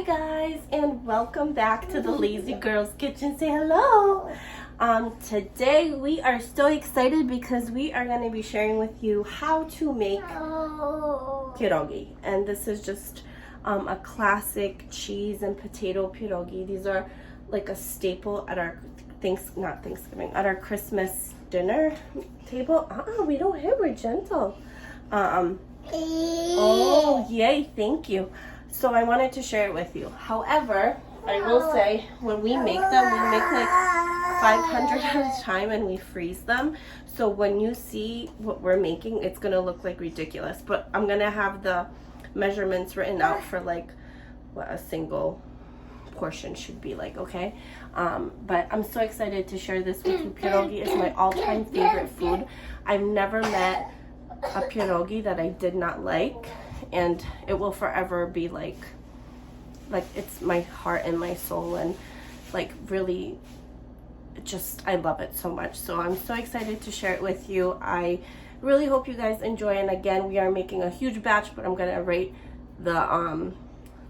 Hi guys, and welcome back to the Lazy Girls Kitchen. Say hello. Today we are so excited because we are going to be sharing with you how to make pierogi, and this is just a classic cheese and potato pierogi. These are like a staple at our at our Christmas dinner table. We don't have, we're gentle. Oh yay, thank you. So I wanted to share it with you. However, I will say when we make them, we make like 500 at a time and we freeze them. So when you see what we're making, it's gonna look like ridiculous. But I'm gonna have the measurements written out for like what a single portion should be like, okay? But I'm so excited to share this with you. Pierogi is my all-time favorite food. I've never met a pierogi that I did not like, and it will forever be like it's my heart and my soul, and like really just I love it so much. So I'm so excited to share it with you. I really hope you guys enjoy, and again, we are making a huge batch, but I'm gonna rate the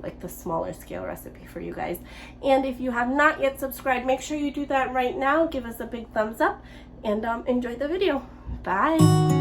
like the smaller scale recipe for you guys. And if you have not yet subscribed, make sure you do that right now. Give us a big thumbs up and enjoy the video. Bye.